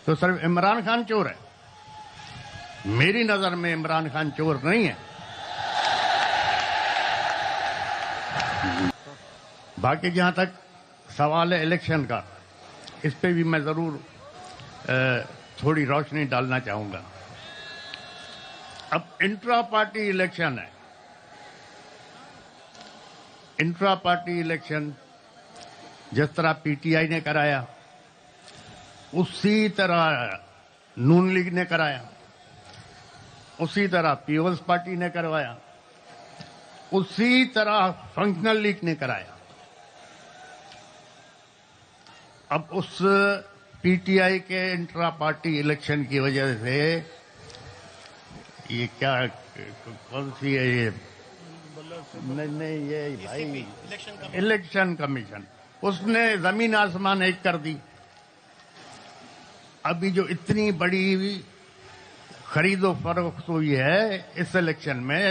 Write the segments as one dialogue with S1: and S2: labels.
S1: تو صرف عمران خان چور ہے؟ میری نظر میں عمران خان چور نہیں ہے. باقی جہاں تک سوال ہے الیکشن کا، اس پہ بھی میں ضرور تھوڑی روشنی ڈالنا چاہوں گا. اب انٹرا پارٹی الیکشن ہے. انٹرا پارٹی الیکشن جس طرح پی ٹی آئی نے کرایا، اسی طرح نون لیگ نے کرایا، اسی طرح پیپلز پارٹی نے کروایا، اسی طرح فنکشنل لیگ نے کرایا. اب اس پی ٹی آئی کے انٹرا پارٹی الیکشن کی وجہ سے یہ کیا کون سی ہے یہ نہیں یہ بھائی الیکشن کمیشن، اس نے زمین آسمان ایک کر دی. ابھی جو اتنی بڑی خرید و فروخت ہوئی ہے اس الیکشن میں،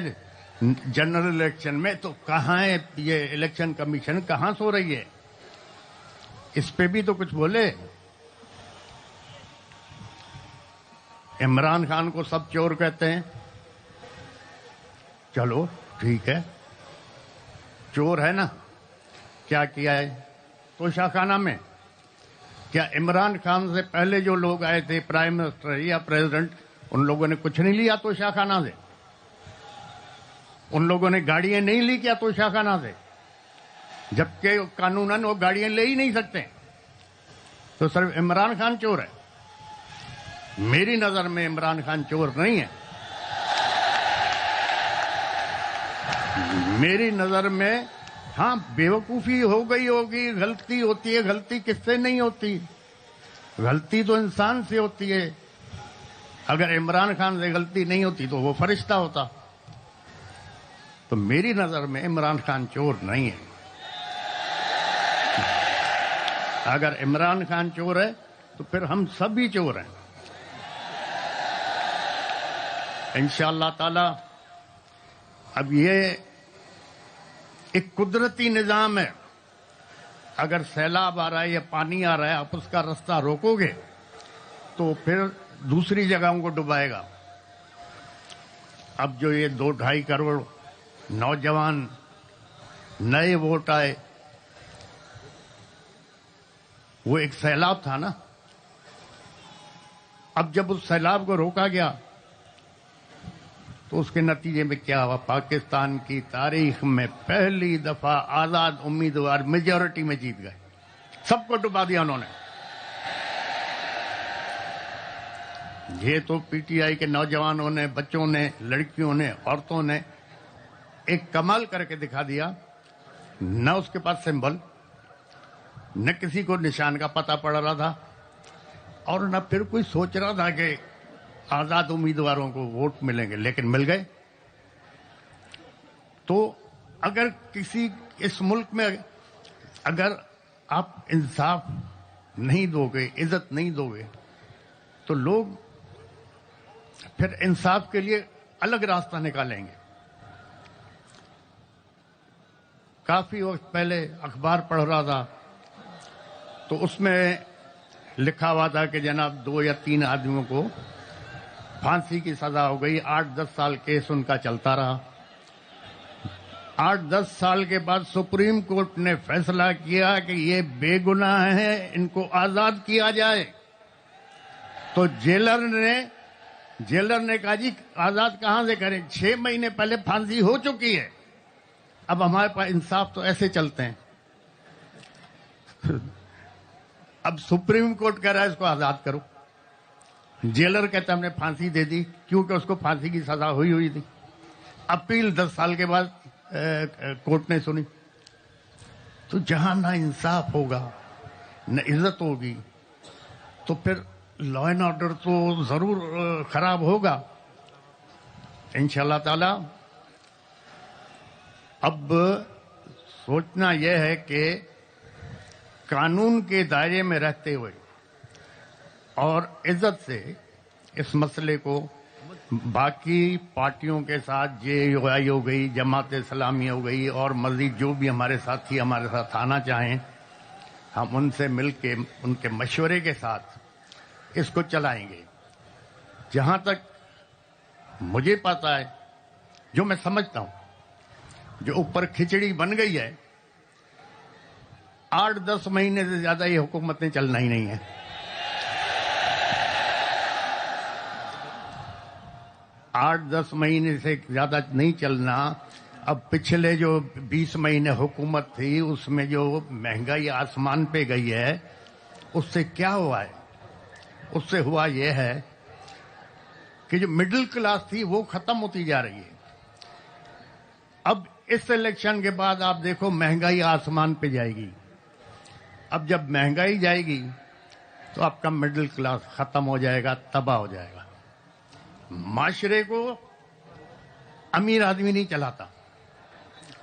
S1: جنرل الیکشن میں، تو کہاں ہے یہ الیکشن کمیشن؟ کہاں سو رہی ہے؟ اس پہ بھی تو کچھ بولے. عمران خان کو سب چور کہتے ہیں، چلو ٹھیک ہے، چور ہے نا. کیا کیا ہے توشہ خانہ میں؟ کیا عمران خان سے پہلے جو لوگ آئے تھے پرائم منسٹر یا پریزیڈنٹ، ان لوگوں نے کچھ نہیں لیا توشہ خانہ سے؟ ان لوگوں نے گاڑیاں نہیں لی کیا توشہ خانہ سے؟ جبکہ قانوناً وہ گاڑیاں لے ہی نہیں سکتے. تو صرف عمران خان چور ہے؟ میری نظر میں عمران خان چور نہیں ہے. میری نظر میں ہاں بیوقوفی ہو گئی ہوگی، غلطی ہوتی ہے. غلطی کس سے نہیں ہوتی؟ غلطی تو انسان سے ہوتی ہے. اگر عمران خان سے غلطی نہیں ہوتی تو وہ فرشتہ ہوتا. تو میری نظر میں عمران خان چور نہیں ہے. اگر عمران خان چور ہے تو پھر ہم سب ہی چور ہیں. انشاءاللہ تعالی اب یہ ایک قدرتی نظام ہے. اگر سیلاب آ رہا ہے یا پانی آ رہا ہے، آپ اس کا راستہ روکو گے تو پھر دوسری جگہوں کو ڈبائے گا. اب جو یہ 2-2.5 کروڑ نوجوان نئے ووٹ آئے، وہ ایک سیلاب تھا نا. اب جب اس سیلاب کو روکا گیا تو اس کے نتیجے میں کیا ہوا؟ پاکستان کی تاریخ میں پہلی دفعہ آزاد امیدوار میجورٹی میں جیت گئے. سب کو ڈبا دیا انہوں نے. یہ تو پی ٹی آئی کے نوجوانوں نے، بچوں نے، لڑکیوں نے، عورتوں نے ایک کمال کر کے دکھا دیا. نہ اس کے پاس سمبل، نہ کسی کو نشان کا پتہ پڑ رہا تھا، اور نہ پھر کوئی سوچ رہا تھا کہ آزاد امیدواروں کو ووٹ ملیں گے، لیکن مل گئے. تو اگر کسی اس ملک میں اگر آپ انصاف نہیں دو گے، عزت نہیں دو گے، تو لوگ پھر انصاف کے لیے الگ راستہ نکالیں گے. کافی وقت پہلے اخبار پڑھ رہا تھا تو اس میں لکھا ہوا تھا کہ جناب 2 یا 3 آدمیوں کو پھانسی کی سزا ہو گئی. 8-10 سال کیس ان کا چلتا رہا. 8-10 سال کے بعد سپریم کورٹ نے فیصلہ کیا کہ یہ بے گناہ ہیں، ان کو آزاد کیا جائے. تو جیلر نے کہا جی آزاد کہاں سے کریں، 6 مہینے پہلے پھانسی ہو چکی ہے. اب ہمارے پاس انصاف تو ایسے چلتے ہیں. اب سپریم کورٹ کہہ رہا ہے اس کو آزاد کرو. جیلر کہتا ہم نے پھانسی دے دی کیونکہ اس کو پھانسی کی سزا ہوئی تھی. اپیل 10 سال کے بعد کورٹ نے سنی. تو جہاں نہ انصاف ہوگا، نہ عزت ہوگی، تو پھر لا اینڈ آرڈر تو ضرور خراب ہوگا. انشاءاللہ تعالی اب سوچنا یہ ہے کہ قانون کے دائرے میں رہتے ہوئے اور عزت سے اس مسئلے کو باقی پارٹیوں کے ساتھ جے یو آئی ہو گئی، جماعت اسلامی ہو گئی، اور مزید جو بھی ہمارے ساتھی ہمارے ساتھ آنا چاہیں، ہم ان سے مل کے ان کے مشورے کے ساتھ اس کو چلائیں گے. جہاں تک مجھے پتا ہے، جو میں سمجھتا ہوں، جو اوپر کھچڑی بن گئی ہے، 8-10 مہینے سے زیادہ یہ حکومتیں چلنا ہی نہیں ہے. 8-10 مہینے سے زیادہ نہیں چلنا. اب پچھلے جو 20 مہینے حکومت تھی، اس میں جو مہنگائی آسمان پہ گئی ہے، اس سے کیا ہوا ہے؟ اس سے ہوا یہ ہے کہ جو مڈل کلاس تھی وہ ختم ہوتی جا رہی ہے. اب اس الیکشن کے بعد آپ دیکھو مہنگائی آسمان پہ جائے گی. اب جب مہنگائی جائے گی تو آپ کا مڈل کلاس ختم ہو جائے گا، تباہ ہو جائے گا. معاشرے کو امیر آدمی نہیں چلاتا،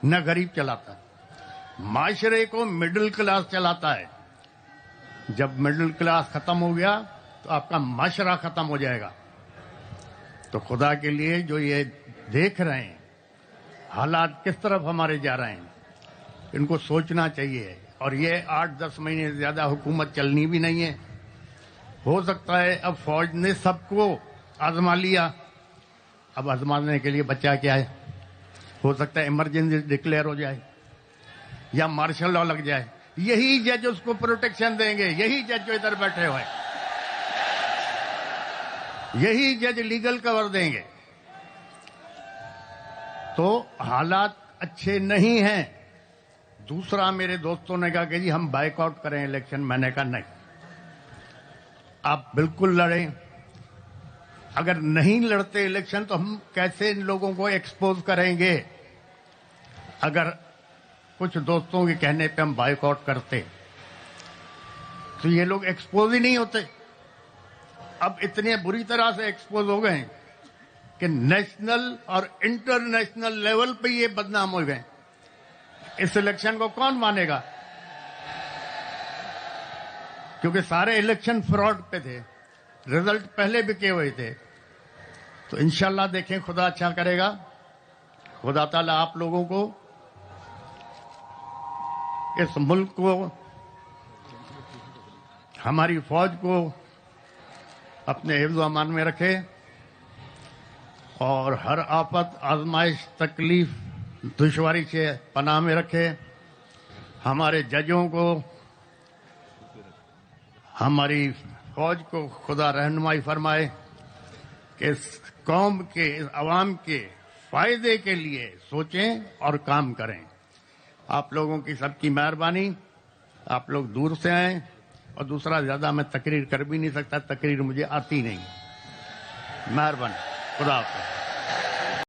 S1: نہ غریب چلاتا، معاشرے کو مڈل کلاس چلاتا ہے. جب مڈل کلاس ختم ہو گیا تو آپ کا معاشرہ ختم ہو جائے گا. تو خدا کے لیے جو یہ دیکھ رہے ہیں حالات کس طرف ہمارے جا رہے ہیں، ان کو سوچنا چاہیے. اور یہ 8-10 مہینے سے زیادہ حکومت چلنی بھی نہیں ہے. ہو سکتا ہے اب فوج نے سب کو آزما لیا، اب آزمانے کے لیے بچہ کیا ہے؟ ہو سکتا ہے ایمرجنسی ڈکلیئر ہو جائے یا مارشل لا لگ جائے. یہی جج اس کو پروٹیکشن دیں گے، یہی جج جو ادھر بیٹھے ہوئے، یہی جج لیگل کور دیں گے. تو حالات اچھے نہیں ہیں. دوسرا میرے دوستوں نے کہا کہ جی ہم بائیک آؤٹ کریں الیکشن. میں نے کہا نہیں، آپ بالکل لڑیں. اگر نہیں لڑتے الیکشن تو ہم کیسے ان لوگوں کو ایکسپوز کریں گے؟ اگر کچھ دوستوں کے کہنے پہ ہم بائیک آؤٹ کرتے تو یہ لوگ ایکسپوز ہی نہیں ہوتے. اب اتنے بری طرح سے ایکسپوز ہو گئے کہ نیشنل اور انٹرنیشنل لیول پہ یہ بدنام ہو گئے. اس الیکشن کو کون مانے گا؟ کیونکہ سارے الیکشن فراڈ پہ تھے، رزلٹ پہلے بکے ہوئے تھے. تو انشاءاللہ دیکھیں خدا اچھا کرے گا. خدا تعالیٰ آپ لوگوں کو، اس ملک کو، ہماری فوج کو اپنے حفظ و امان میں رکھے اور ہر آفت، آزمائش، تکلیف، دشواری سے پناہ میں رکھے. ہمارے ججوں کو، ہماری فوج کو خدا رہنمائی فرمائے کہ اس قوم کے، اس عوام کے فائدے کے لیے سوچیں اور کام کریں. آپ لوگوں کی سب کی مہربانی. آپ لوگ دور سے آئیں، اور دوسرا زیادہ میں تقریر کر بھی نہیں سکتا، تقریر مجھے آتی نہیں. مہربانی. خدا حافظ.